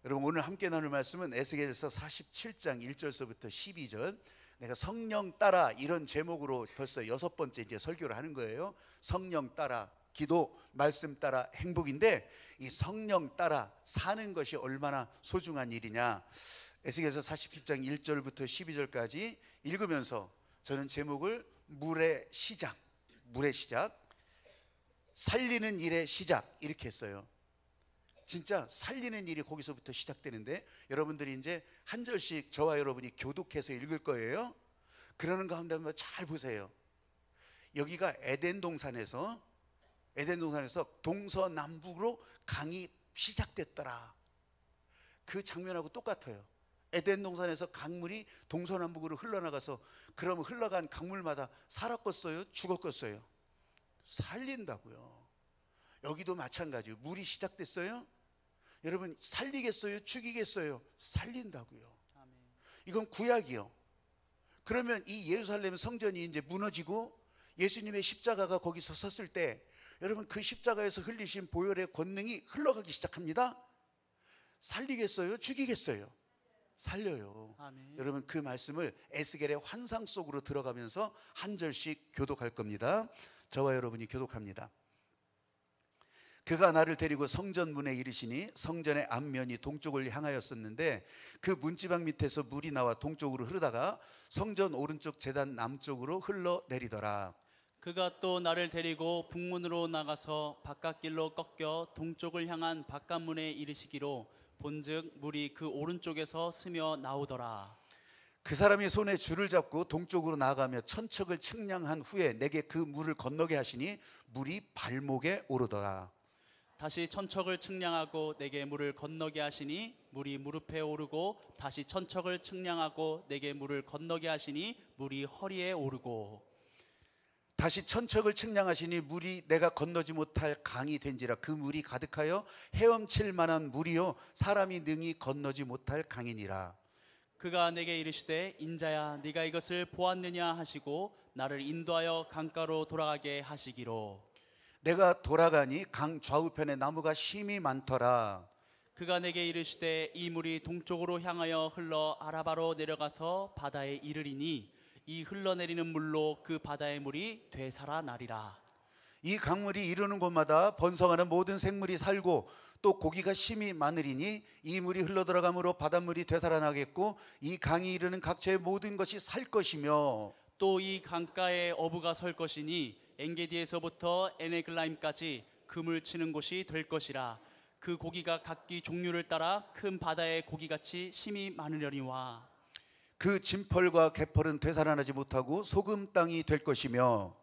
여러분, 오늘 함께 나눌 말씀은 에스겔서 47장 1절서부터 12절. 내가 성령 따라 이런 제목으로 벌써 6번째 이제 설교를 하는 거예요. 성령 따라 기도, 말씀 따라 행복인데, 이 성령 따라 사는 것이 얼마나 소중한 일이냐. 에스겔서 47장 1절부터 12절까지 읽으면서 저는 제목을 물의 시작, 살리는 일의 시작, 이렇게 했어요. 진짜 살리는 일이 거기서부터 시작되는데, 여러분들이 이제 한 절씩 저와 여러분이 교독해서 읽을 거예요. 그러는 가운데 한번 잘 보세요. 여기가 에덴 동산에서 동서남북으로 강이 시작됐더라. 그 장면하고 똑같아요. 에덴 동산에서 강물이 동서남북으로 흘러나가서, 그러면 흘러간 강물마다 살았겠어요? 죽었겠어요? 살린다고요. 여기도 마찬가지예요. 물이 시작됐어요? 여러분, 살리겠어요? 죽이겠어요? 살린다고요. 이건 구약이요. 그러면 이 예루살렘 성전이 이제 무너지고 예수님의 십자가가 거기서 섰을 때, 여러분, 그 십자가에서 흘리신 보혈의 권능이 흘러가기 시작합니다. 살리겠어요? 죽이겠어요? 살려요. 아멘. 여러분, 그 말씀을 에스겔의 환상 속으로 들어가면서 한 절씩 교독할 겁니다. 저와 여러분이 교독합니다. 그가 나를 데리고 성전 문에 이르시니 성전의 앞면이 동쪽을 향하였었는데, 그 문지방 밑에서 물이 나와 동쪽으로 흐르다가 성전 오른쪽 제단 남쪽으로 흘러내리더라. 그가 또 나를 데리고 북문으로 나가서 바깥길로 꺾여 동쪽을 향한 바깥문에 이르시기로, 본즉 물이 그 오른쪽에서 스며 나오더라. 그 사람이 손에 줄을 잡고 동쪽으로 나아가며 천척을 측량한 후에 내게 그 물을 건너게 하시니 물이 발목에 오르더라. 다시 천척을 측량하고 내게 물을 건너게 하시니 물이 무릎에 오르고, 다시 천척을 측량하고 내게 물을 건너게 하시니 물이 허리에 오르고, 다시 천척을 측량하시니 물이 내가 건너지 못할 강이 된지라. 그 물이 가득하여 헤엄칠 만한 물이요 사람이 능히 건너지 못할 강이니라. 그가 내게 이르시되, 인자야, 네가 이것을 보았느냐 하시고 나를 인도하여 강가로 돌아가게 하시기로. 내가 돌아가니 강 좌우편에 나무가 심이 많더라. 그가 내게 이르시되, 이 물이 동쪽으로 향하여 흘러 아라바로 내려가서 바다에 이르리니 이 흘러내리는 물로 그 바다의 물이 되살아나리라. 이 강물이 이르는 곳마다 번성하는 모든 생물이 살고 또 고기가 심이 많으리니 이 물이 흘러들어가므로 바닷물이 되살아나겠고, 이 강이 이르는 각처의 모든 것이 살 것이며, 또 이 강가에 어부가 설 것이니 엔게디에서부터 에네글라임까지 그물 치는 곳이 될 것이라. 그 고기가 각기 종류를 따라 큰 바다의 고기같이 심이 많으려니와. 그 진펄과 개펄은 되살아나지 못하고 소금 땅이 될 것이며,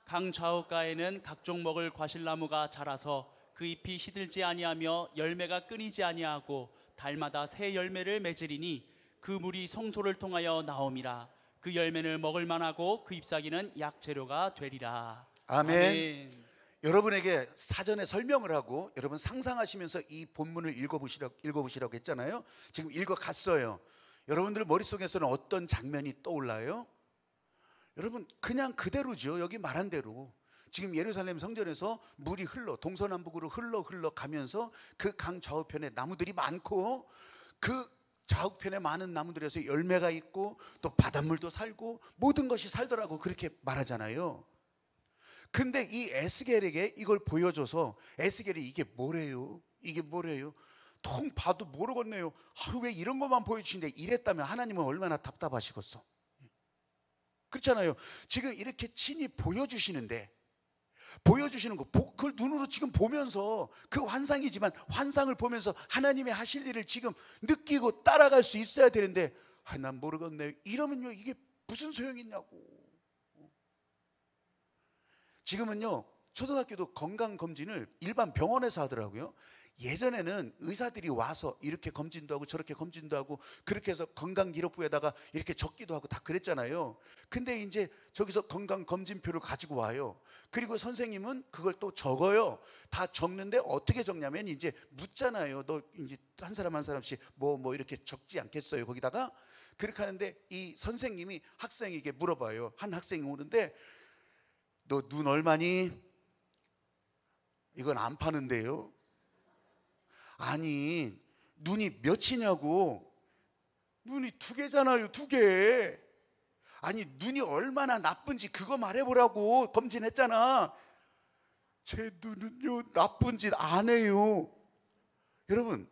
강 좌우가에는 각종 먹을 과실나무가 자라서 그 잎이 시들지 아니하며 열매가 끊이지 아니하고 달마다 새 열매를 맺으리니 그 물이 성소를 통하여 나옴이라. 그 열매를 먹을 만하고 그 잎사귀는 약재료가 되리라. 아멘. 아멘. 여러분에게 사전에 설명을 하고 여러분 상상하시면서 이 본문을 읽어보시라고 했잖아요. 지금 읽어갔어요. 여러분들 머릿속에서는 어떤 장면이 떠올라요? 여러분, 그냥 그대로죠. 여기 말한 대로 지금 예루살렘 성전에서 물이 동서남북으로 흘러가면서 그 강 좌우편에 나무들이 많고, 그 좌우편에 많은 나무들에서 열매가 있고 또 바닷물도 살고 모든 것이 살더라고, 그렇게 말하잖아요. 근데 이 에스겔에게 이걸 보여줘서 에스겔이 이게 뭐래요? 통 봐도 모르겠네요. 왜 이런 것만 보여주시는데, 이랬다면 하나님은 얼마나 답답하시겠어. 그렇잖아요. 지금 이렇게 친히 보여주시는데, 보여주시는 거, 그걸 눈으로 지금 보면서, 그 환상이지만 환상을 보면서 하나님의 하실 일을 지금 느끼고 따라갈 수 있어야 되는데, 난 모르겠네요. 이러면요, 이게 무슨 소용이 있냐고. 지금은요, 초등학교도 건강검진을 일반 병원에서 하더라고요. 예전에는 의사들이 와서 이렇게 검진도 하고 저렇게 검진도 하고 그렇게 해서 건강기록부에다가 이렇게 적기도 하고 다 그랬잖아요. 근데 이제 저기서 건강검진표를 가지고 와요. 그리고 선생님은 그걸 또 적어요. 다 적는데 어떻게 적냐면 이제 묻잖아요. 너 이제 한 사람 한 사람씩 뭐 이렇게 적지 않겠어요, 거기다가? 그렇게 하는데 이 선생님이 학생에게 물어봐요. 한 학생이 오는데, 너 눈 얼마니? 이건 안 파는데요. 아니, 눈이 몇이냐고. 눈이 2개잖아요, 2개. 아니, 눈이 얼마나 나쁜지 그거 말해보라고. 검진했잖아. 제 눈은요, 나쁜 짓 안 해요. 여러분,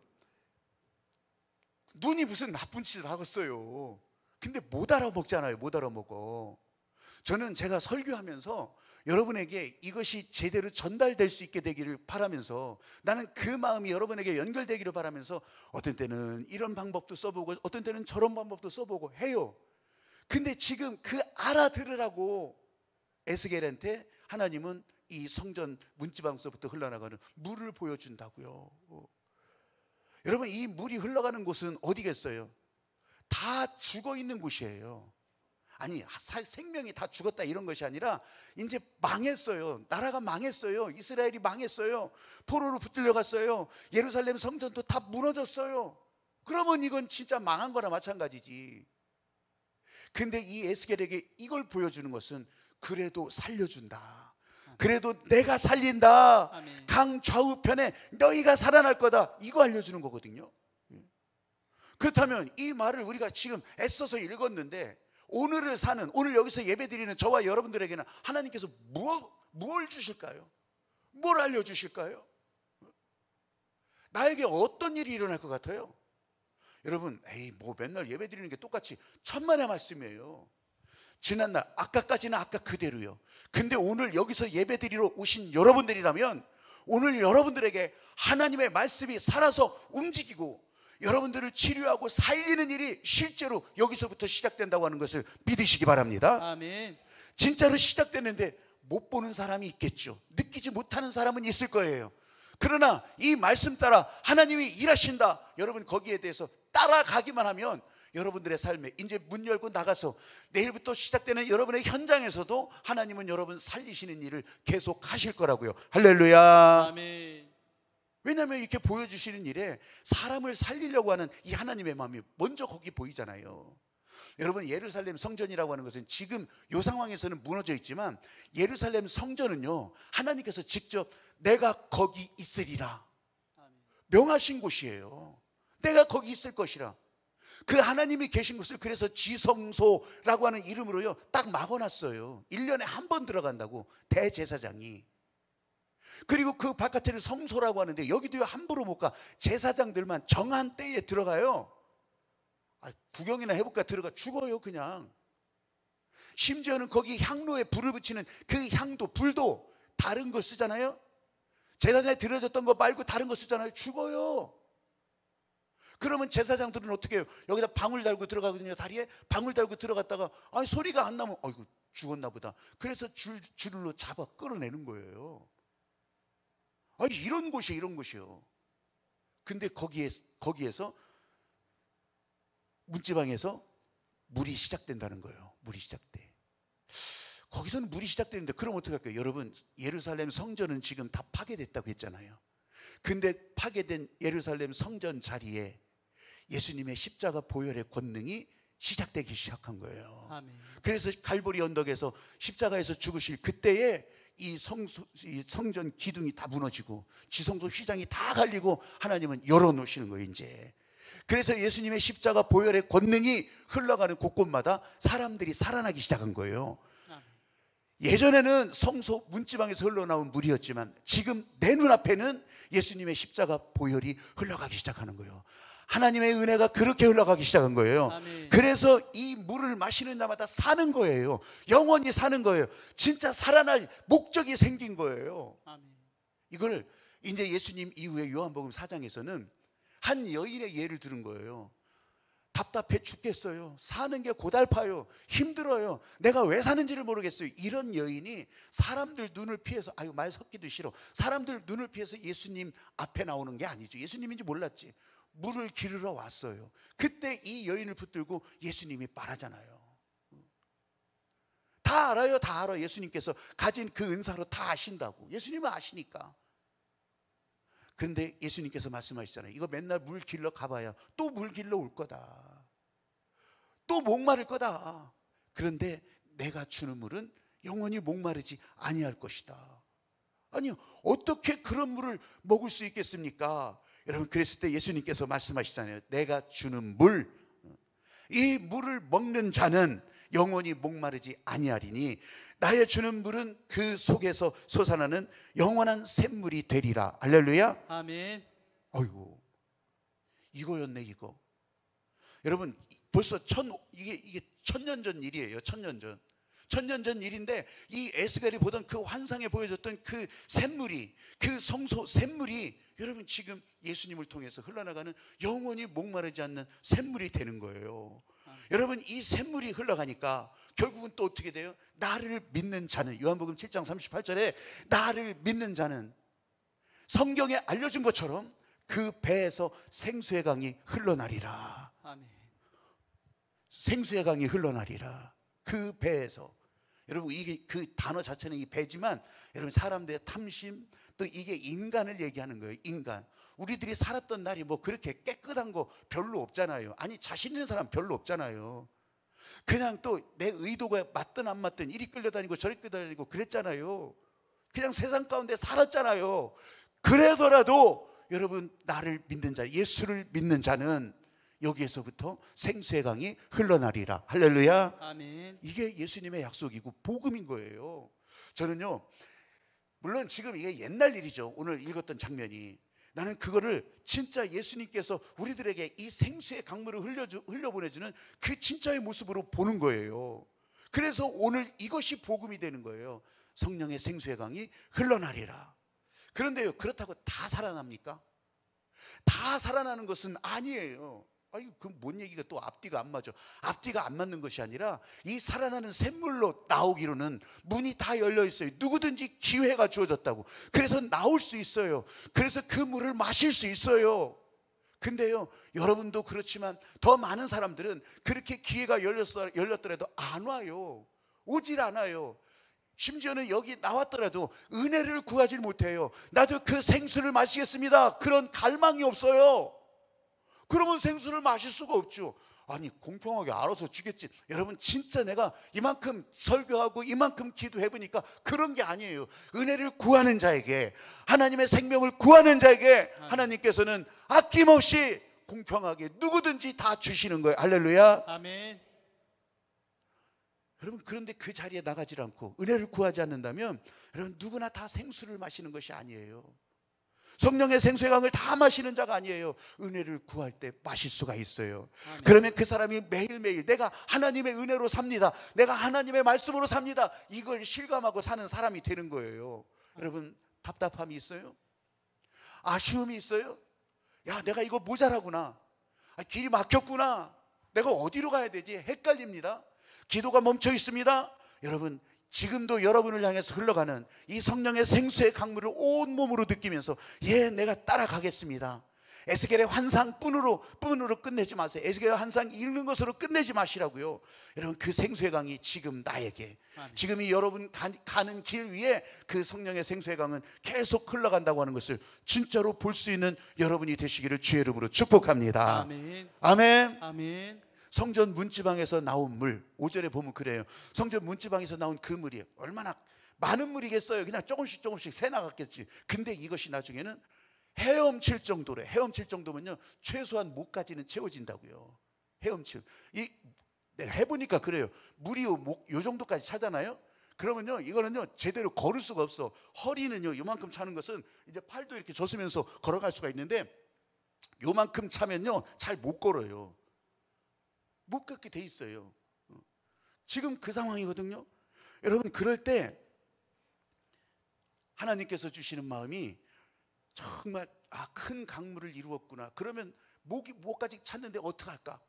눈이 무슨 나쁜 짓을 하겠어요. 근데 못 알아먹잖아요. 못 알아먹어. 저는 제가 설교하면서 여러분에게 이것이 제대로 전달될 수 있게 되기를 바라면서, 나는 그 마음이 여러분에게 연결되기를 바라면서 어떤 때는 이런 방법도 써보고 어떤 때는 저런 방법도 써보고 해요. 근데 지금 그 알아들으라고 에스겔한테 하나님은 이 성전 문지방서부터 흘러나가는 물을 보여준다고요. 여러분, 이 물이 흘러가는 곳은 어디겠어요? 다 죽어 있는 곳이에요. 아니, 생명이 다 죽었다 이런 것이 아니라 이제 망했어요. 나라가 망했어요. 이스라엘이 망했어요. 포로로 붙들려 갔어요. 예루살렘 성전도 다 무너졌어요. 그러면 이건 진짜 망한 거나 마찬가지지. 근데 이 에스겔에게 이걸 보여주는 것은 그래도 살려준다. 그래도 내가 살린다. 아멘. 강 좌우편에 너희가 살아날 거다. 이거 알려주는 거거든요. 그렇다면 이 말을 우리가 지금 애써서 읽었는데, 오늘 여기서 예배드리는 저와 여러분들에게는 하나님께서 뭘 주실까요? 뭘 알려주실까요? 나에게 어떤 일이 일어날 것 같아요? 여러분, 뭐 맨날 예배드리는 게 똑같이 천만의 말씀이에요. 지난날 아까까지는 아까 그대로요. 근데 오늘 여기서 예배드리러 오신 여러분들이라면 오늘 여러분들에게 하나님의 말씀이 살아서 움직이고 여러분들을 치료하고 살리는 일이 실제로 여기서부터 시작된다고 하는 것을 믿으시기 바랍니다. 아멘. 진짜로 시작됐는데 못 보는 사람이 있겠죠. 느끼지 못하는 사람은 있을 거예요. 그러나 이 말씀 따라 하나님이 일하신다. 여러분 거기에 대해서 따라가기만 하면 여러분들의 삶에 이제 문 열고 나가서 내일부터 시작되는 여러분의 현장에서도 하나님은 여러분 살리시는 일을 계속 하실 거라고요. 할렐루야. 아멘. 왜냐하면 이렇게 보여주시는 일에 사람을 살리려고 하는 이 하나님의 마음이 먼저 거기 보이잖아요. 여러분, 예루살렘 성전이라고 하는 것은 지금 이 상황에서는 무너져 있지만 예루살렘 성전은요, 하나님께서 직접 내가 거기 있으리라 명하신 곳이에요. 내가 거기 있을 것이라. 그 하나님이 계신 곳을 그래서 지성소라고 하는 이름으로요 딱 막아놨어요. 1년에 한 번 들어간다고, 대제사장이. 그리고 그 바깥에는 성소라고 하는데 여기도요 함부로 못 가. 제사장들만 정한 때에 들어가요. 구경이나 해볼까 들어가 죽어요 그냥. 심지어는 거기 향로에 불을 붙이는 그 향도 불도 다른 거 쓰잖아요. 제사장에 들여졌던 거 말고 다른 거 쓰잖아요. 죽어요. 그러면 제사장들은 어떻게 해요? 여기다 방울 달고 들어가거든요. 다리에 방울 달고 들어갔다가 소리가 안 나면 아이고 죽었나 보다. 그래서 줄로 잡아 끌어내는 거예요. 이런 곳이에요, 이런 곳이요. 근데 거기에서 문지방에서 물이 시작된다는 거예요. 물이 시작돼. 거기서는 물이 시작되는데 그럼 어떻게 할까요? 여러분, 예루살렘 성전은 지금 다 파괴됐다고 했잖아요. 근데 파괴된 예루살렘 성전 자리에 예수님의 십자가 보혈의 권능이 시작되기 시작한 거예요. 아멘. 그래서 갈보리 언덕에서 십자가에서 죽으실 그때에 이 성전 기둥이 다 무너지고 지성소 휘장이 다 갈리고 하나님은 열어놓으시는 거예요 이제. 그래서 예수님의 십자가 보혈의 권능이 흘러가는 곳곳마다 사람들이 살아나기 시작한 거예요. 예전에는 성소 문지방에서 흘러나온 물이었지만 지금 내 눈앞에는 예수님의 십자가 보혈이 흘러가기 시작하는 거예요. 하나님의 은혜가 그렇게 흘러가기 시작한 거예요. 아멘. 그래서 이 물을 마시는 자마다 사는 거예요. 영원히 사는 거예요. 진짜 살아날 목적이 생긴 거예요. 아멘. 이걸 이제 예수님 이후에 요한복음 4장에서는 한 여인의 예를 들은 거예요. 답답해 죽겠어요. 사는 게 고달파요. 힘들어요. 내가 왜 사는지를 모르겠어요. 이런 여인이 사람들 눈을 피해서, 말 섞기도 싫어. 사람들 눈을 피해서 예수님 앞에 나오는 게 아니죠. 예수님인지 몰랐지. 물을 기르러 왔어요. 그때 이 여인을 붙들고 예수님이 말하잖아요. 다 알아요. 다 알아. 예수님께서 가진 그 은사로 다 아신다고. 예수님은 아시니까. 근데 예수님께서 말씀하시잖아요. 이거 맨날 물 길러 가봐야 또 물 길러 올 거다. 또 목마를 거다. 그런데 내가 주는 물은 영원히 목마르지 아니할 것이다. 아니, 어떻게 그런 물을 먹을 수 있겠습니까? 여러분, 그랬을 때 예수님께서 말씀하시잖아요. 내가 주는 물, 이 물을 먹는 자는 영원히 목마르지 아니하리니 나의 주는 물은 그 속에서 솟아나는 영원한 샘물이 되리라. 할렐루야. 아멘. 어이구, 이거였네 이거. 여러분, 벌써 이게 천년 전 일이에요. 천년 전 일인데, 이 에스겔이 보던 그 환상에 보여줬던 그 샘물이, 그 성소 샘물이 여러분 지금 예수님을 통해서 흘러나가는 영원히 목마르지 않는 샘물이 되는 거예요. 여러분, 이 샘물이 흘러가니까 결국은 또 어떻게 돼요? 나를 믿는 자는, 요한복음 7장 38절에 나를 믿는 자는 성경에 알려준 것처럼 그 배에서 생수의 강이 흘러나리라. 아멘. 생수의 강이 흘러나리라. 그 배에서. 여러분, 이게 그 단어 자체는 이 배지만, 여러분 사람들의 탐심, 또 이게 인간을 얘기하는 거예요. 인간. 우리들이 살았던 날이 뭐 그렇게 깨끗한 거 별로 없잖아요. 아니, 자신 있는 사람 별로 없잖아요. 그냥 또 내 의도가 맞든 안 맞든 이리 끌려다니고 저리 끌려다니고 그랬잖아요. 그냥 세상 가운데 살았잖아요. 그러더라도 여러분, 나를 믿는 자, 예수를 믿는 자는 여기에서부터 생수의 강이 흘러나리라. 할렐루야. 아멘. 이게 예수님의 약속이고 복음인 거예요. 저는요, 물론 지금 이게 옛날 일이죠. 오늘 읽었던 장면이. 나는 그거를 진짜 예수님께서 우리들에게 이 생수의 강물을 흘려보내주는 그 진짜의 모습으로 보는 거예요. 그래서 오늘 이것이 복음이 되는 거예요. 성령의 생수의 강이 흘러나리라. 그런데요, 그렇다고 다 살아납니까? 다 살아나는 것은 아니에요. 아니, 그 뭔 얘기가 또 앞뒤가 안 맞아. 앞뒤가 안 맞는 것이 아니라 이 살아나는 샘물로 나오기로는 문이 다 열려 있어요. 누구든지 기회가 주어졌다고. 그래서 나올 수 있어요. 그래서 그 물을 마실 수 있어요. 근데요, 여러분도 그렇지만 더 많은 사람들은 그렇게 기회가 열렸더라도 안 와요. 오질 않아요. 심지어는 여기 나왔더라도 은혜를 구하지 못해요. 나도 그 생수를 마시겠습니다. 그런 갈망이 없어요. 그러면 생수를 마실 수가 없죠. 아니, 공평하게 알아서 주겠지. 여러분, 진짜 내가 이만큼 설교하고 이만큼 기도해보니까 그런 게 아니에요. 은혜를 구하는 자에게, 하나님의 생명을 구하는 자에게 하나님께서는 아낌없이 공평하게 누구든지 다 주시는 거예요. 할렐루야. 아멘. 여러분, 그런데 그 자리에 나가지 않고 은혜를 구하지 않는다면 여러분, 누구나 다 생수를 마시는 것이 아니에요. 성령의 생수의 강을 다 마시는 자가 아니에요. 은혜를 구할 때 마실 수가 있어요. 아멘. 그러면 그 사람이 매일매일 내가 하나님의 은혜로 삽니다, 내가 하나님의 말씀으로 삽니다, 이걸 실감하고 사는 사람이 되는 거예요. 여러분, 답답함이 있어요? 아쉬움이 있어요? 야, 내가 이거 모자라구나, 길이 막혔구나, 내가 어디로 가야 되지? 헷갈립니다. 기도가 멈춰 있습니다. 여러분, 지금도 여러분을 향해서 흘러가는 이 성령의 생수의 강물을 온몸으로 느끼면서, 예, 내가 따라가겠습니다. 에스겔의 환상뿐으로 끝내지 마세요. 에스겔의 환상 읽는 것으로 끝내지 마시라고요. 여러분, 그 생수의 강이 지금 나에게, 지금 이 여러분 가는 길 위에 그 성령의 생수의 강은 계속 흘러간다고 하는 것을 진짜로 볼 수 있는 여러분이 되시기를 주의 이름으로 축복합니다. 아멘. 아멘. 아멘. 성전 문지방에서 나온 물, 5절에 보면 그래요. 성전 문지방에서 나온 그 물이 얼마나 많은 물이겠어요. 그냥 조금씩 새 나갔겠지. 근데 이것이 나중에는 헤엄칠 정도래. 헤엄칠 정도면요, 최소한 목까지는 채워진다고요. 헤엄칠. 내가 해보니까 그래요. 물이 요 정도까지 차잖아요. 그러면요, 이거는요 제대로 걸을 수가 없어. 허리는요 요만큼 차는 것은 이제 팔도 이렇게 젖으면서 걸어갈 수가 있는데, 요만큼 차면요 잘 못 걸어요. 못 걷게 돼 있어요. 지금 그 상황이거든요. 여러분, 그럴 때 하나님께서 주시는 마음이 정말, 큰 강물을 이루었구나. 그러면 목까지 찼는데 어떡할까?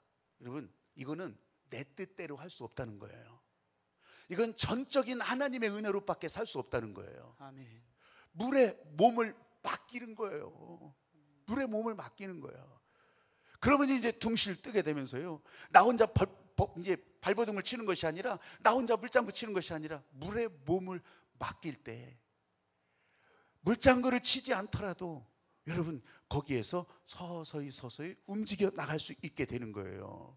여러분, 이거는 내 뜻대로 할 수 없다는 거예요. 이건 전적인 하나님의 은혜로밖에 살 수 없다는 거예요. 아멘. 물에 몸을 맡기는 거예요. 물에 몸을 맡기는 거예요. 그러면 이제 둥실 뜨게 되면서요, 나 혼자 이제 발버둥을 치는 것이 아니라, 나 혼자 물장구 치는 것이 아니라, 물에 몸을 맡길 때 물장구를 치지 않더라도 여러분, 거기에서 서서히 움직여 나갈 수 있게 되는 거예요.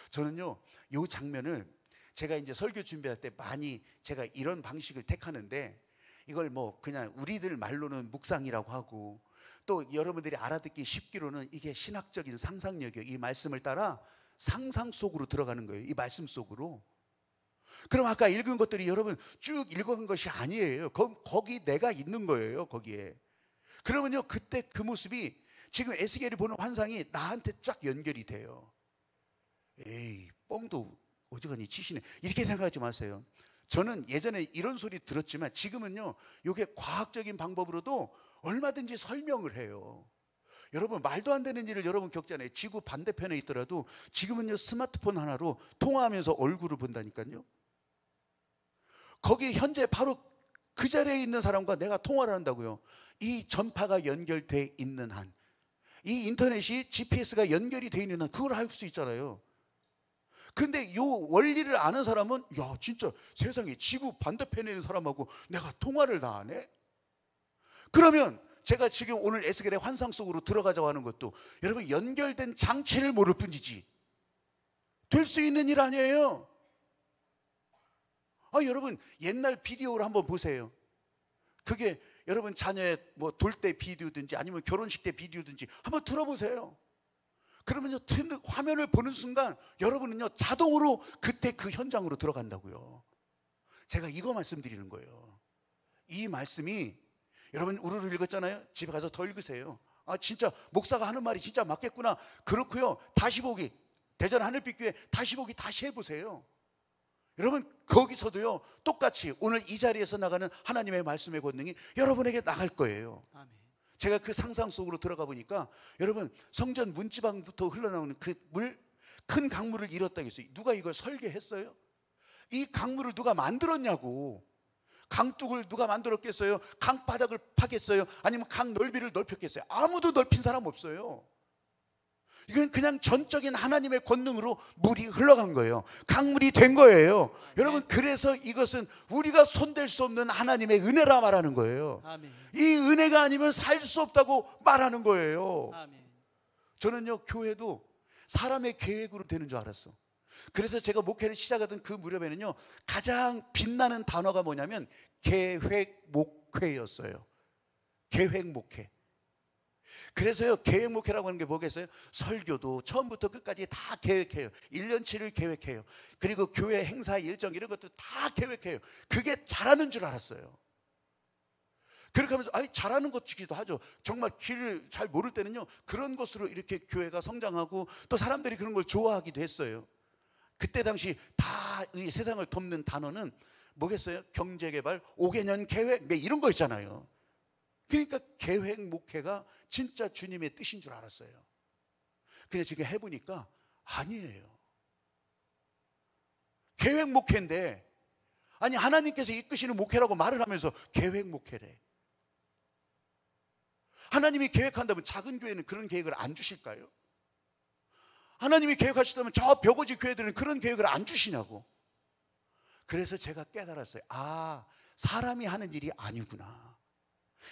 저는요, 이 장면을 제가 이제 설교 준비할 때 많이 제가 이런 방식을 택하는데, 이걸 뭐 그냥 우리들 말로는 묵상이라고 하고, 또 여러분들이 알아듣기 쉽기로는 이게 신학적인 상상력이에요. 이 말씀을 따라 상상 속으로 들어가는 거예요. 이 말씀 속으로. 그럼 아까 읽은 것들이 여러분 쭉 읽어간 것이 아니에요. 거기 내가 있는 거예요. 거기에. 그러면요, 그때 그 모습이 지금 에스겔이 보는 환상이 나한테 쫙 연결이 돼요. 에이, 뻥도 어지간히 치시네, 이렇게 생각하지 마세요. 저는 예전에 이런 소리 들었지만 지금은요, 이게 과학적인 방법으로도 얼마든지 설명을 해요. 여러분, 말도 안 되는 일을 여러분 겪잖아요. 지구 반대편에 있더라도 지금은요, 스마트폰 하나로 통화하면서 얼굴을 본다니까요. 거기 현재 바로 그 자리에 있는 사람과 내가 통화를 한다고요. 이 전파가 연결돼 있는 한, 이 인터넷이 GPS가 연결이 돼 있는 한, 그걸 알 수 있잖아요. 근데 이 원리를 아는 사람은 야, 진짜 세상에 지구 반대편에 있는 사람하고 내가 통화를 다 하네? 그러면 제가 지금 오늘 에스겔의 환상 속으로 들어가자고 하는 것도 여러분 연결된 장치를 모를 뿐이지 될 수 있는 일 아니에요. 여러분 옛날 비디오를 한번 보세요. 그게 여러분 자녀의 뭐 돌 때 비디오든지 아니면 결혼식 때 비디오든지 한번 들어보세요. 그러면요, 화면을 보는 순간 여러분은요, 자동으로 그때 그 현장으로 들어간다고요. 제가 이거 말씀드리는 거예요. 이 말씀이 여러분 우르르 읽었잖아요. 집에 가서 더 읽으세요. 진짜 목사가 하는 말이 진짜 맞겠구나. 그렇고요, 다시 보기, 대전 하늘빛교회 다시 보기 다시 해보세요. 여러분 거기서도요, 똑같이 오늘 이 자리에서 나가는 하나님의 말씀의 권능이 여러분에게 나갈 거예요. 아멘. 제가 그 상상 속으로 들어가 보니까 여러분 성전 문지방부터 흘러나오는 그 물, 큰 강물을 잃었다 했어요. 누가 이걸 설계했어요? 이 강물을 누가 만들었냐고. 강둑을 누가 만들었겠어요? 강바닥을 파겠어요? 아니면 강 넓이를 넓혔겠어요? 아무도 넓힌 사람 없어요. 이건 그냥 전적인 하나님의 권능으로 물이 흘러간 거예요. 강물이 된 거예요. 여러분, 그래서 이것은 우리가 손댈 수 없는 하나님의 은혜라 말하는 거예요. 아멘. 이 은혜가 아니면 살 수 없다고 말하는 거예요. 아멘. 저는요, 교회도 사람의 계획으로 되는 줄 알았어. 그래서 제가 목회를 시작하던 그 무렵에는요, 가장 빛나는 단어가 뭐냐면 계획 목회였어요. 계획 목회. 그래서요, 계획 목회라고 하는 게 뭐겠어요? 설교도 처음부터 끝까지 다 계획해요. 1년치를 계획해요. 그리고 교회 행사 일정 이런 것도 다 계획해요. 그게 잘하는 줄 알았어요. 그렇게 하면서 잘하는 것이기도 하죠. 정말 길을 잘 모를 때는요, 그런 것으로 이렇게 교회가 성장하고 또 사람들이 그런 걸 좋아하기도 했어요. 그때 당시 다 이 세상을 덮는 단어는 뭐겠어요? 경제개발, 5개년 계획, 이런 거 있잖아요. 그러니까 계획 목회가 진짜 주님의 뜻인 줄 알았어요. 근데 지금 해보니까 아니에요. 계획 목회인데, 아니 하나님께서 이끄시는 목회라고 말을 하면서 계획 목회래. 하나님이 계획한다면 작은 교회는 그런 계획을 안 주실까요? 하나님이 계획하시다면 저 벽오지 교회들은 그런 계획을 안 주시냐고. 그래서 제가 깨달았어요. 사람이 하는 일이 아니구나.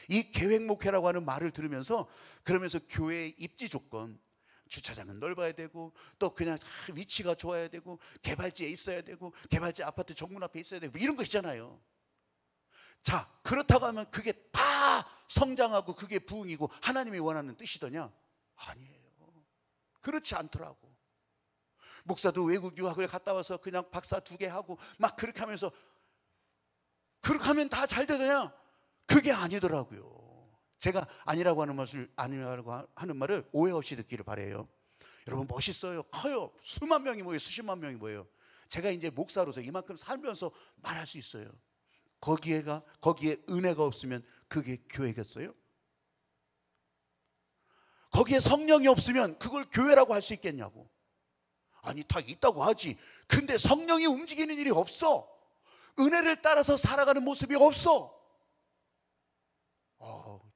이 계획 목회라고 하는 말을 들으면서, 그러면서 교회의 입지 조건, 주차장은 넓어야 되고, 또 그냥 위치가 좋아야 되고, 개발지에 있어야 되고, 개발지 아파트 정문 앞에 있어야 되고, 이런 거 있잖아요. 자, 그렇다고 하면 그게 다 성장하고 그게 부흥이고 하나님이 원하는 뜻이더냐? 아니에요. 그렇지 않더라고. 목사도 외국 유학을 갔다 와서 그냥 박사 2개 하고 막 그렇게 하면서, 그렇게 하면 다 잘 되더냐? 그게 아니더라고요. 제가 아니라고 하는 말을 오해 없이 듣기를 바래요. 여러분 멋있어요. 커요. 수만 명이 모여요. 수십만 명이 모여요. 제가 이제 목사로서 이만큼 살면서 말할 수 있어요. 거기에 은혜가 없으면 그게 교회겠어요? 거기에 성령이 없으면 그걸 교회라고 할 수 있겠냐고. 아니 다 있다고 하지. 근데 성령이 움직이는 일이 없어. 은혜를 따라서 살아가는 모습이 없어.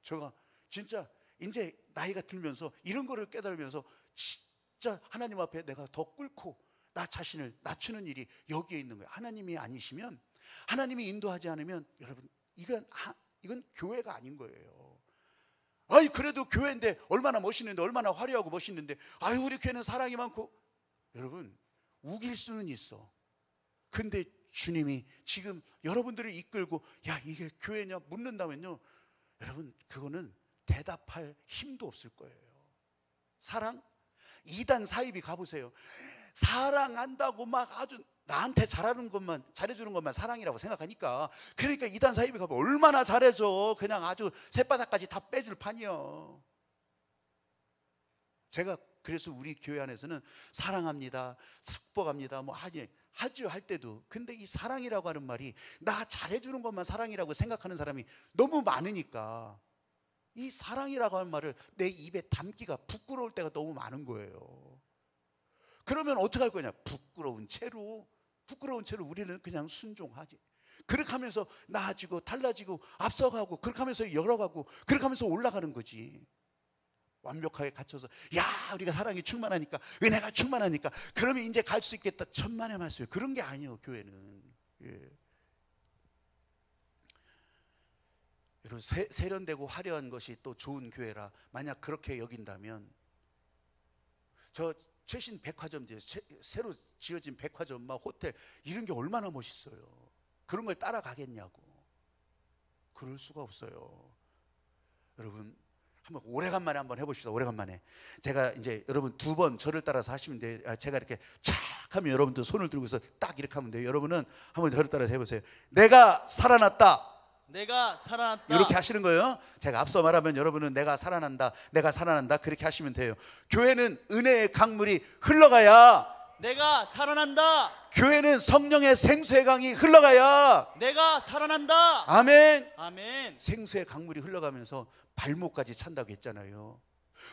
제가 진짜 이제 나이가 들면서 이런 거를 깨달으면서 진짜 하나님 앞에 내가 더 꿇고 나 자신을 낮추는 일이 여기에 있는 거예요. 하나님이 아니시면, 하나님이 인도하지 않으면 여러분 이건 교회가 아닌 거예요. 그래도 교회인데 얼마나 멋있는데, 얼마나 화려하고 멋있는데, 우리 교회는 사랑이 많고. 여러분 우길 수는 있어. 근데 주님이 지금 여러분들을 이끌고 이게 교회냐 묻는다면요, 여러분 그거는 대답할 힘도 없을 거예요. 사랑? 이단 사입이 가보세요. 사랑한다고 막 아주 나한테 잘하는 것만, 잘해주는 것만 사랑이라고 생각하니까, 그러니까 이단 사입이 가면 얼마나 잘해줘. 그냥 아주 쇳바닥까지 다 빼줄 판이요. 제가 그래서 우리 교회 안에서는 사랑합니다, 축복합니다, 뭐 하죠 할 때도, 근데 이 사랑이라고 하는 말이 나 잘해주는 것만 사랑이라고 생각하는 사람이 너무 많으니까 이 사랑이라고 하는 말을 내 입에 담기가 부끄러울 때가 너무 많은 거예요. 그러면 어떻게 할 거냐? 부끄러운 채로 우리는 그냥 순종하지. 그렇게 하면서 나아지고 달라지고 앞서가고, 그렇게 하면서 열어가고, 그렇게 하면서 올라가는 거지. 완벽하게 갖춰서 우리가 사랑이 충만하니까, 은혜가 충만하니까 그러면 이제 갈 수 있겠다, 천만의 말씀이에요. 그런 게 아니에요, 교회는. 예. 여러분, 세련되고 화려한 것이 또 좋은 교회라 만약 그렇게 여긴다면, 저 최신 백화점들, 새로 지어진 백화점, 막 호텔 이런 게 얼마나 멋있어요. 그런 걸 따라가겠냐고. 그럴 수가 없어요. 여러분, 한번 오래간만에 한번 해봅시다. 오래간만에 제가 이제 여러분 2번 저를 따라서 하시면 돼요. 제가 이렇게 촥 하면 여러분들 손을 들고서 딱 이렇게 하면 돼요. 여러분은 한번 저를 따라서 해보세요. 내가 살아났다. 내가 살아났다. 이렇게 하시는 거예요. 제가 앞서 말하면 여러분은 내가 살아난다, 내가 살아난다, 그렇게 하시면 돼요. 교회는 은혜의 강물이 흘러가야, 내가 살아난다. 교회는 성령의 생수의 강이 흘러가야, 내가 살아난다. 아멘. 아멘. 생수의 강물이 흘러가면서 발목까지 찬다고 했잖아요.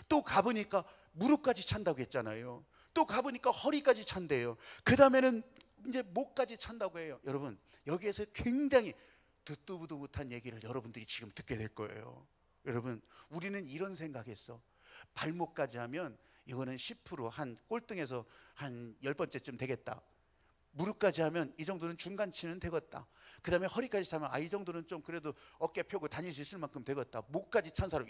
또 가보니까 무릎까지 찬다고 했잖아요. 또 가보니까 허리까지 찬대요. 그 다음에는 이제 목까지 찬다고 해요. 여러분, 여기에서 굉장히 듣도 보도 못한 얘기를 여러분들이 지금 듣게 될 거예요. 여러분, 우리는 이런 생각했어. 발목까지 하면 이거는 10%, 한 꼴등에서 한 10번째쯤 되겠다. 무릎까지 하면 이 정도는 중간치는 되겠다. 그 다음에 허리까지 차면 이 정도는 좀 그래도 어깨 펴고 다닐 수 있을 만큼 되겠다. 목까지 찬 사람,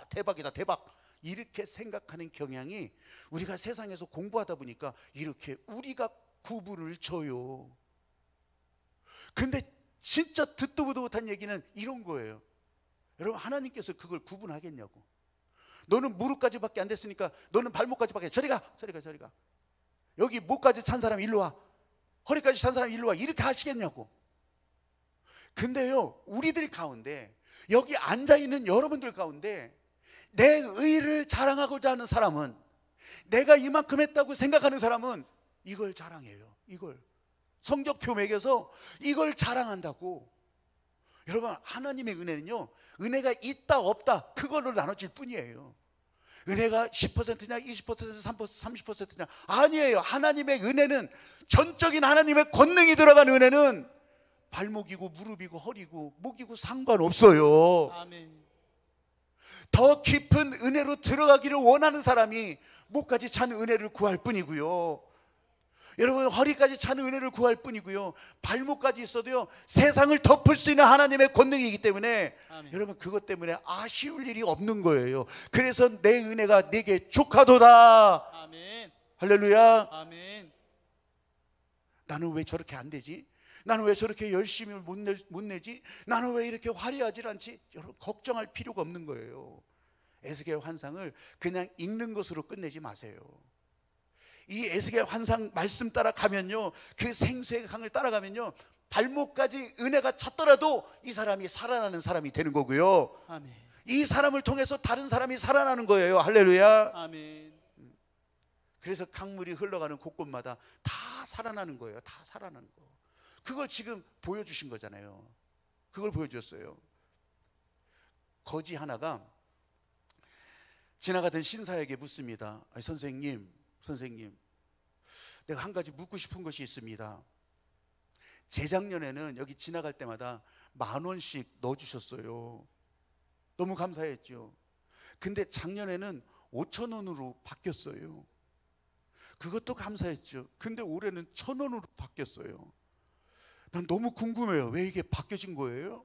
대박이다, 대박. 이렇게 생각하는 경향이 우리가 세상에서 공부하다 보니까 이렇게 우리가 구분을 줘요. 근데 진짜 듣도 보도 못한 얘기는 이런 거예요. 여러분, 하나님께서 그걸 구분하겠냐고. 너는 무릎까지밖에 안 됐으니까 너는 발목까지밖에, 저리 가. 여기 목까지 찬 사람 일로 와, 허리까지 찬 사람 일로 와, 이렇게 하시겠냐고. 근데요, 우리들 가운데, 여기 앉아있는 여러분들 가운데 내 의를 자랑하고자 하는 사람은, 내가 이만큼 했다고 생각하는 사람은 이걸 자랑해요. 이걸 성적표 매겨서 이걸 자랑한다고. 여러분, 하나님의 은혜는요, 은혜가 있다 없다 그걸로 나눠질 뿐이에요. 은혜가 10%냐 20%냐 30%냐 아니에요. 하나님의 은혜는, 전적인 하나님의 권능이 들어간 은혜는 발목이고 무릎이고 허리고 목이고 상관없어요. 아멘. 더 깊은 은혜로 들어가기를 원하는 사람이 목까지 찬 은혜를 구할 뿐이고요. 여러분, 허리까지 찬 은혜를 구할 뿐이고요. 발목까지 있어도요, 세상을 덮을 수 있는 하나님의 권능이기 때문에, 아멘. 여러분, 그것 때문에 아쉬울 일이 없는 거예요. 그래서 내 은혜가 내게 족하도다. 아멘. 할렐루야. 아멘. 나는 왜 저렇게 안 되지? 나는 왜 저렇게 열심히 못 내지? 나는 왜 이렇게 화려하지 않지? 여러분, 걱정할 필요가 없는 거예요. 에스겔 환상을 그냥 읽는 것으로 끝내지 마세요. 이 에스겔 환상 말씀 따라가면요, 그 생수의 강을 따라가면요, 발목까지 은혜가 찼더라도 이 사람이 살아나는 사람이 되는 거고요. 아멘. 이 사람을 통해서 다른 사람이 살아나는 거예요. 할렐루야. 아멘. 그래서 강물이 흘러가는 곳곳마다 다 살아나는 거예요. 다 살아나는 거. 그걸 지금 보여주신 거잖아요. 그걸 보여주셨어요. 거지 하나가 지나가던 신사에게 묻습니다. 선생님, 내가 한 가지 묻고 싶은 것이 있습니다. 재작년에는 여기 지나갈 때마다 10,000원씩 넣어주셨어요. 너무 감사했죠. 근데 작년에는 5,000원으로 바뀌었어요. 그것도 감사했죠. 근데 올해는 1,000원으로 바뀌었어요. 난 너무 궁금해요. 왜 이게 바뀌어진 거예요?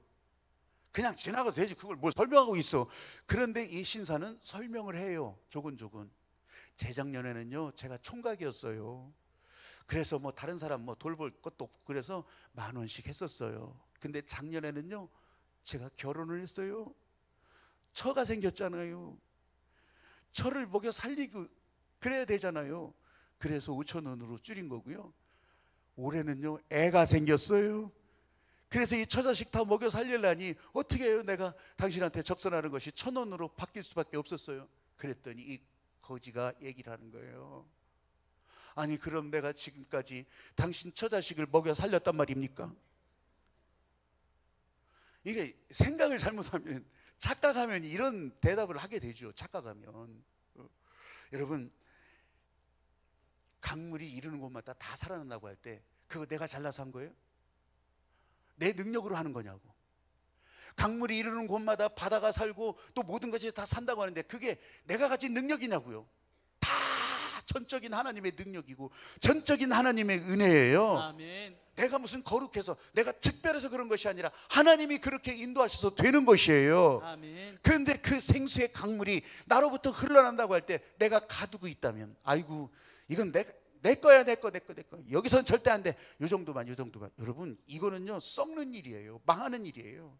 그냥 지나가도 되지, 그걸 뭘 설명하고 있어. 그런데 이 신사는 설명을 해요. 조근조근. 재작년에는요, 제가 총각이었어요. 그래서 뭐 다른 사람 뭐 돌볼 것도 없고 그래서 10,000원씩 했었어요. 근데 작년에는요, 제가 결혼을 했어요. 처가 생겼잖아요. 처를 먹여 살리고 그래야 되잖아요. 그래서 5천 원으로 줄인 거고요. 올해는요, 애가 생겼어요. 그래서 이 처자식 다 먹여 살리려니 어떻게 해요? 내가 당신한테 적선하는 것이 1,000원으로 바뀔 수밖에 없었어요. 그랬더니 이 거지가 얘기를 하는 거예요. 아니, 그럼 내가 지금까지 당신 처자식을 먹여 살렸단 말입니까? 이게 생각을 잘못하면, 착각하면 이런 대답을 하게 되죠. 착각하면. 여러분, 강물이 이르는 곳마다 다 살아난다고 할 때 그거 내가 잘나서 한 거예요? 내 능력으로 하는 거냐고. 강물이 이르는 곳마다 바다가 살고 또 모든 것이 다 산다고 하는데 그게 내가 가진 능력이냐고요. 다 전적인 하나님의 능력이고 전적인 하나님의 은혜예요. 아멘. 내가 무슨 거룩해서 내가 특별해서 그런 것이 아니라 하나님이 그렇게 인도하셔서 되는 것이에요. 아멘. 그런데 그 생수의 강물이 나로부터 흘러난다고 할 때 내가 가두고 있다면, 아이고 이건 내 거야, 내 거. 여기선 절대 안 돼. 요 정도만. 여러분, 이거는요, 썩는 일이에요. 망하는 일이에요.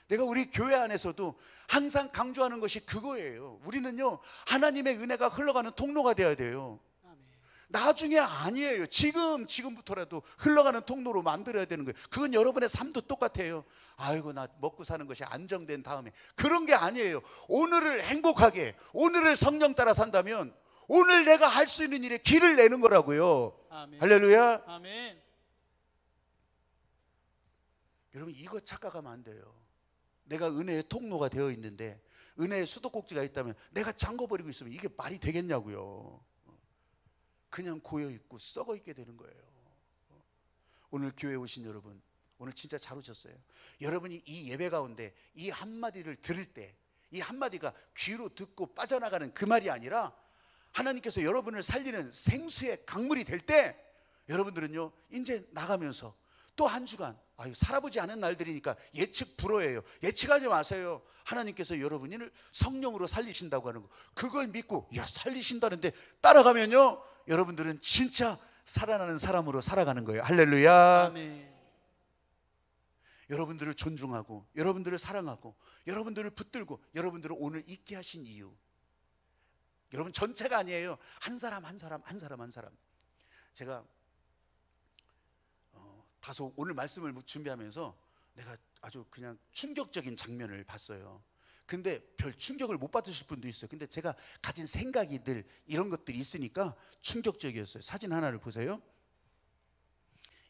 내가 우리 교회 안에서도 항상 강조하는 것이 그거예요. 우리는요, 하나님의 은혜가 흘러가는 통로가 되어야 돼요. 아멘. 나중에 아니에요. 지금부터라도 흘러가는 통로로 만들어야 되는 거예요. 그건 여러분의 삶도 똑같아요. 아이고, 나 먹고 사는 것이 안정된 다음에. 그런 게 아니에요. 오늘을 행복하게, 오늘을 성령 따라 산다면 오늘 내가 할 수 있는 일에 길을 내는 거라고요. 아멘. 할렐루야. 아멘. 여러분, 이거 착각하면 안 돼요. 내가 은혜의 통로가 되어 있는데 은혜의 수도꼭지가 있다면 내가 잠궈버리고 있으면 이게 말이 되겠냐고요. 그냥 고여있고 썩어있게 되는 거예요. 오늘 교회에 오신 여러분, 오늘 진짜 잘 오셨어요. 여러분이 이 예배 가운데 이 한마디를 들을 때, 이 한마디가 귀로 듣고 빠져나가는 그 말이 아니라 하나님께서 여러분을 살리는 생수의 강물이 될 때 여러분들은요, 이제 나가면서 또 한 주간, 살아보지 않은 날들이니까 예측 불허예요. 예측하지 마세요. 하나님께서 여러분을 성령으로 살리신다고 하는 거, 그걸 믿고 살리신다는데 따라가면요, 여러분들은 진짜 살아나는 사람으로 살아가는 거예요. 할렐루야. 아멘. 여러분들을 존중하고 여러분들을 사랑하고 여러분들을 붙들고 여러분들을 오늘 있게 하신 이유, 여러분 전체가 아니에요. 한 사람. 제가 다소 오늘 말씀을 준비하면서 내가 아주 그냥 충격적인 장면을 봤어요. 근데 별 충격을 못 받으실 분도 있어요. 근데 제가 가진 생각이 늘 이런 것들이 있으니까 충격적이었어요. 사진 하나를 보세요.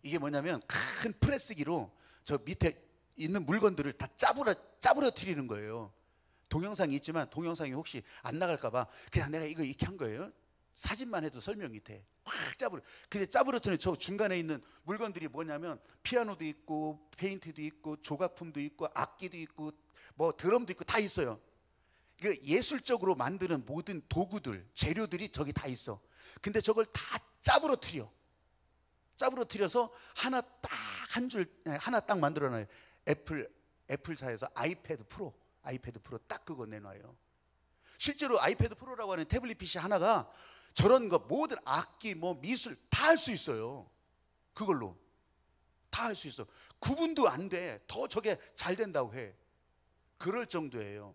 이게 뭐냐면 큰 프레스기로 저 밑에 있는 물건들을 다 짜부러뜨리는 거예요. 동영상이 있지만 동영상이 혹시 안 나갈까봐 그냥 내가 이거 이렇게 한 거예요. 사진만 해도 설명이 돼. 확 짜부러. 근데 짜부러뜨리는 저 중간에 있는 물건들이 뭐냐면 피아노도 있고 페인트도 있고 조각품도 있고 악기도 있고 뭐 드럼도 있고 다 있어요. 그 예술적으로 만드는 모든 도구들, 재료들이 저기 다 있어. 근데 저걸 다 짜부러뜨려서 하나 딱 만들어놔요. 애플사에서 아이패드 프로 딱 그거 내놔요. 실제로 아이패드 프로라고 하는 태블릿 PC 하나가 저런 거 모든 악기 뭐 미술 다 할 수 있어요. 그걸로 다 할 수 있어. 구분도 안 돼. 더 저게 잘 된다고 해. 그럴 정도예요.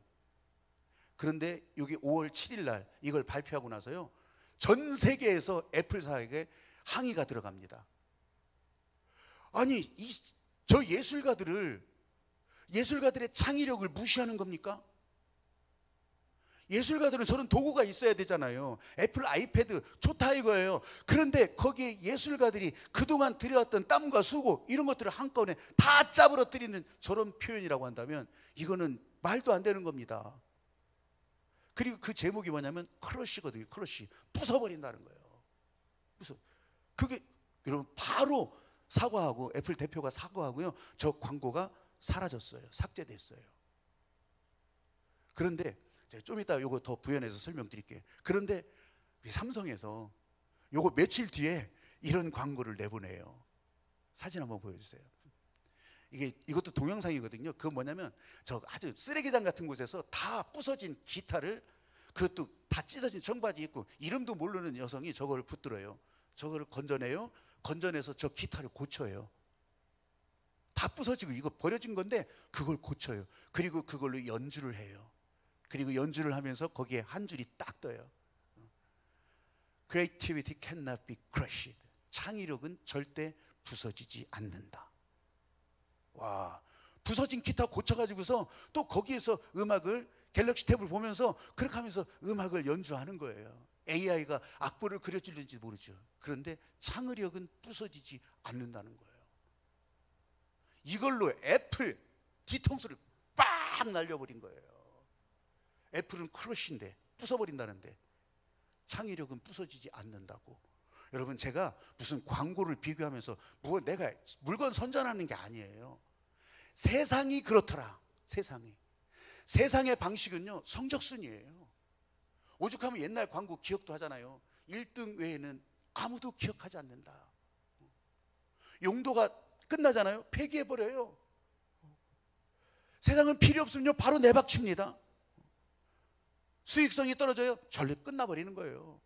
그런데 여기 5월 7일 날 이걸 발표하고 나서요, 전 세계에서 애플사에게 항의가 들어갑니다. 아니, 저 예술가들의 창의력을 무시하는 겁니까? 예술가들은 저런 도구가 있어야 되잖아요. 애플 아이패드 좋다 이거예요. 그런데 거기에 예술가들이 그동안 들여왔던 땀과 수고 이런 것들을 한꺼번에 다 짜부러뜨리는 저런 표현이라고 한다면 이거는 말도 안 되는 겁니다. 그리고 그 제목이 뭐냐면 크러쉬거든요. 크러쉬, 부숴버린다는 거예요. 그게 여러분 바로 사과하고 애플 대표가 사과하고요, 저 광고가 사라졌어요. 삭제됐어요. 그런데 제가 좀 이따 요거 더 부연해서 설명드릴게요. 그런데 우리 삼성에서 요거 며칠 뒤에 이런 광고를 내보내요. 사진 한번 보여주세요. 이것도 동영상이거든요. 그건 뭐냐면 저 아주 쓰레기장 같은 곳에서 다 부서진 기타를, 그것도 다 찢어진 청바지 입고 이름도 모르는 여성이 저거를 붙들어요. 저거를 건져내요. 건져내서 저 기타를 고쳐요. 다 부서지고 이거 버려진 건데 그걸 고쳐요. 그리고 그걸로 연주를 해요. 그리고 연주를 하면서 거기에 한 줄이 딱 떠요. Creativity cannot be crushed. 창의력은 절대 부서지지 않는다. 와, 부서진 기타 고쳐가지고서 또 거기에서 음악을 갤럭시 탭을 보면서 그렇게 하면서 음악을 연주하는 거예요. AI가 악보를 그려질는지 모르죠. 그런데 창의력은 부서지지 않는다는 거예요. 이걸로 애플 뒤통수를 빡 날려버린 거예요. 애플은 크러쉬인데 부숴버린다는데 창의력은 부서지지 않는다고. 여러분, 제가 무슨 광고를 비교하면서 내가 물건 선전하는 게 아니에요. 세상이 그렇더라. 세상의 방식은요 성적순이에요. 오죽하면 옛날 광고 기억도 하잖아요. 1등 외에는 아무도 기억하지 않는다. 용도가 끝나잖아요. 폐기해버려요. 세상은 필요 없으면요 바로 내박칩니다. 수익성이 떨어져요. 전례 끝나버리는 거예요.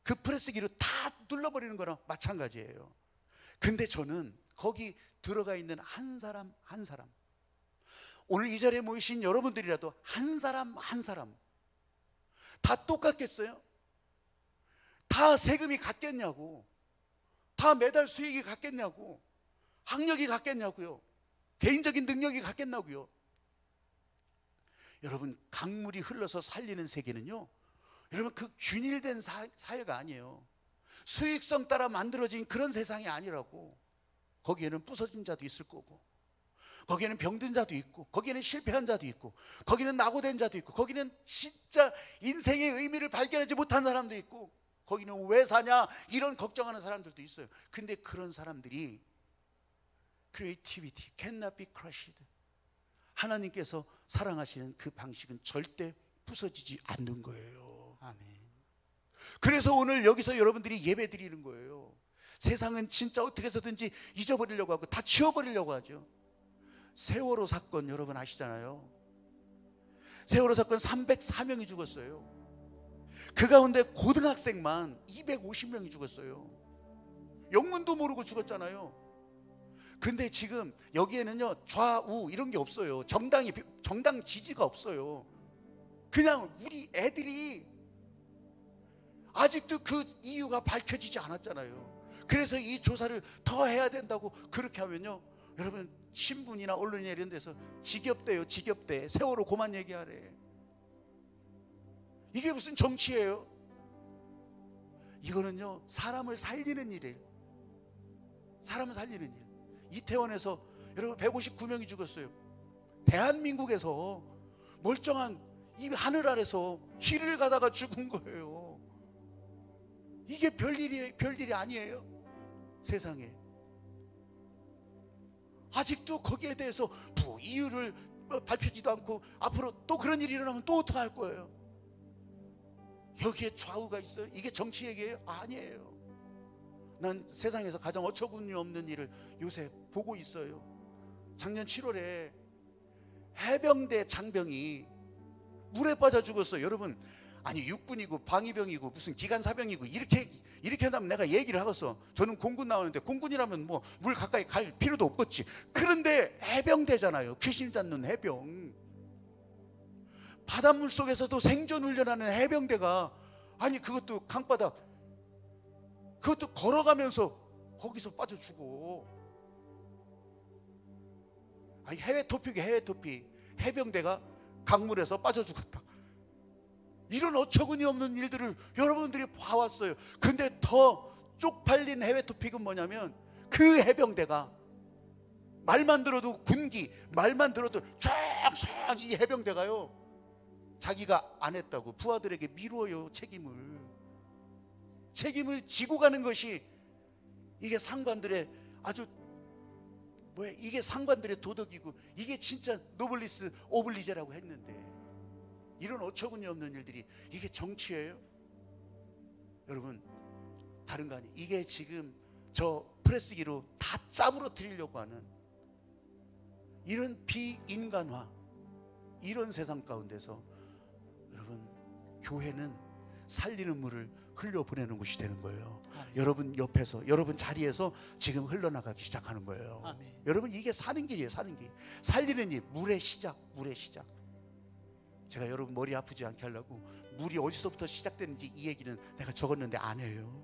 그 프레스기로 다 눌러버리는 거랑 마찬가지예요. 근데 저는 거기 들어가 있는 한 사람 한 사람, 오늘 이 자리에 모이신 여러분들이라도 한 사람 한 사람 다 똑같겠어요? 다 세금이 같겠냐고, 다 매달 수익이 같겠냐고, 학력이 같겠냐고요, 개인적인 능력이 같겠냐고요. 여러분, 강물이 흘러서 살리는 세계는요, 여러분 그 균일된 사회가 아니에요. 수익성 따라 만들어진 그런 세상이 아니라고. 거기에는 부서진 자도 있을 거고, 거기에는 병든 자도 있고, 거기에는 실패한 자도 있고, 거기는 낙오된 자도 있고, 거기는 진짜 인생의 의미를 발견하지 못한 사람도 있고, 거기는 왜 사냐 이런 걱정하는 사람들도 있어요. 근데 그런 사람들이 Creativity cannot be crushed. 하나님께서 사랑하시는 그 방식은 절대 부서지지 않는 거예요. 아멘. 그래서 오늘 여기서 여러분들이 예배 드리는 거예요. 세상은 진짜 어떻게 해서든지 잊어버리려고 하고 다 지워버리려고 하죠. 세월호 사건 여러분 아시잖아요. 세월호 사건 304명이 죽었어요. 그 가운데 고등학생만 250명이 죽었어요. 영문도 모르고 죽었잖아요. 근데 지금 여기에는요 좌우 이런 게 없어요. 정당 지지가 없어요. 그냥 우리 애들이 아직도 그 이유가 밝혀지지 않았잖아요. 그래서 이 조사를 더 해야 된다고 그렇게 하면요, 여러분 신문이나 언론이나 이런 데서 지겹대요. 지겹대. 세월호 그만 얘기하래. 이게 무슨 정치예요? 이거는요 사람을 살리는 일이에요. 사람을 살리는 일. 이태원에서 여러분 159명이 죽었어요. 대한민국에서 멀쩡한 이 하늘 아래서 길을 가다가 죽은 거예요. 이게 별일이 아니에요. 세상에 아직도 거기에 대해서 이유를 밝히지도 않고, 앞으로 또 그런 일이 일어나면 또 어떻게 할 거예요? 여기에 좌우가 있어요? 이게 정치 얘기예요? 아니에요. 난 세상에서 가장 어처구니 없는 일을 요새 보고 있어요. 작년 7월에 해병대 장병이 물에 빠져 죽었어요. 여러분, 아니 육군이고 방위병이고 무슨 기관사병이고 이렇게 하면 내가 얘기를 하겠어. 저는 공군 나오는데 공군이라면 뭐 물 가까이 갈 필요도 없겠지. 그런데 해병대잖아요. 귀신 잡는 해병. 바닷물 속에서도 생존 훈련하는 해병대가, 아니 그것도 강바닥, 그것도 걸어가면서 거기서 빠져 죽어. 아니 해외 토픽이 해병대가 강물에서 빠져 죽었다. 이런 어처구니 없는 일들을 여러분들이 봐왔어요. 근데 더 쪽팔린 해외 토픽은 뭐냐면, 그 해병대가 말만 들어도 군기, 말만 들어도 쫙쫙 이 해병대가요 자기가 안 했다고 부하들에게 미루어요. 책임을 지고 가는 것이 이게 상관들의 아주 이게 상관들의 도덕이고, 이게 진짜 노블리스 오블리제라고 했는데, 이런 어처구니 없는 일들이 이게 정치예요? 여러분, 다른 거 아니에요. 이게 지금 저 프레스기로 다 짭으로 드리려고 하는 이런 비인간화, 이런 세상 가운데서 여러분, 교회는 살리는 물을 흘려보내는 곳이 되는 거예요. 아멘. 여러분 옆에서, 여러분 자리에서 지금 흘러나가기 시작하는 거예요. 아멘. 여러분 이게 사는 길이에요. 사는 길. 살리는 일, 물의 시작, 물의 시작. 제가 여러분 머리 아프지 않게 하려고 물이 어디서부터 시작되는지 이 얘기는 내가 적었는데 안 해요.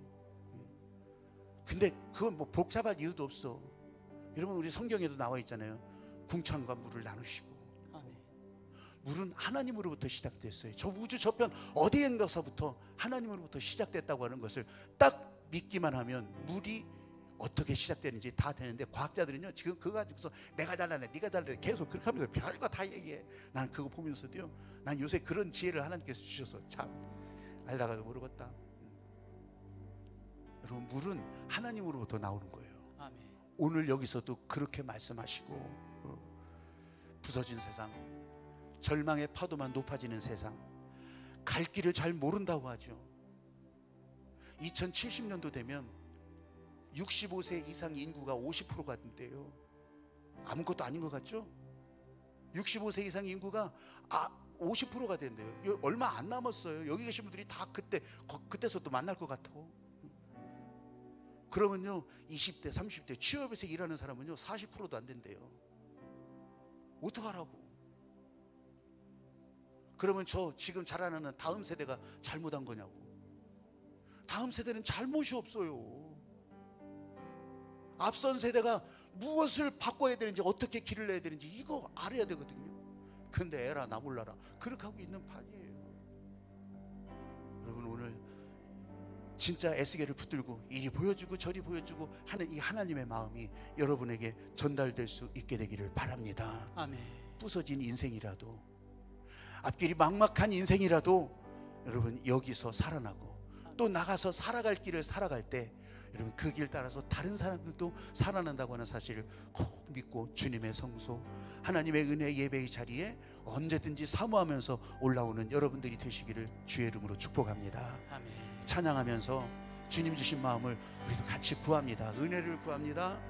근데 그건 뭐 복잡할 이유도 없어. 여러분 우리 성경에도 나와 있잖아요. 궁창과 물을 나누시고. 아멘. 물은 하나님으로부터 시작됐어요. 저 우주 저편 어디엔가서부터 하나님으로부터 시작됐다고 하는 것을 딱 믿기만 하면 물이 어떻게 시작되는지 다 되는데, 과학자들은요 지금 그거 가지고서 내가 잘나네 네가 잘나네 계속 그렇게 하면서 별거 다 얘기해. 난 그거 보면서도요, 난 요새 그런 지혜를 하나님께서 주셔서 참 알다가도 모르겠다. 여러분 물은 하나님으로부터 나오는 거예요. 아멘. 오늘 여기서도 그렇게 말씀하시고, 부서진 세상, 절망의 파도만 높아지는 세상, 갈 길을 잘 모른다고 하죠. 2070년도 되면 65세 이상 인구가 50%가 된대요. 아무것도 아닌 것 같죠? 65세 이상 인구가 50%가 된대요. 얼마 안 남았어요. 여기 계신 분들이 다 그때서 또 만날 것 같아. 그러면요 20대 30대 취업에서 일하는 사람은요 40%도 안 된대요. 어떡하라고? 그러면 저 지금 자라나는 다음 세대가 잘못한 거냐고. 다음 세대는 잘못이 없어요. 앞선 세대가 무엇을 바꿔야 되는지, 어떻게 길을 내야 되는지 이거 알아야 되거든요. 근데 에라 나 몰라라 그렇게 하고 있는 판이에요. 여러분 오늘 진짜 에스겔을 붙들고 이리 보여주고 저리 보여주고 하는 이 하나님의 마음이 여러분에게 전달될 수 있게 되기를 바랍니다. 아멘. 부서진 인생이라도, 앞길이 막막한 인생이라도 여러분 여기서 살아나고 또 나가서 살아갈 길을 살아갈 때 여러분 그 길 따라서 다른 사람들도 살아난다고 하는 사실을 꼭 믿고 주님의 성소, 하나님의 은혜 예배의 자리에 언제든지 사모하면서 올라오는 여러분들이 되시기를 주의 이름으로 축복합니다. 아멘. 찬양하면서 주님 주신 마음을 우리도 같이 구합니다. 은혜를 구합니다.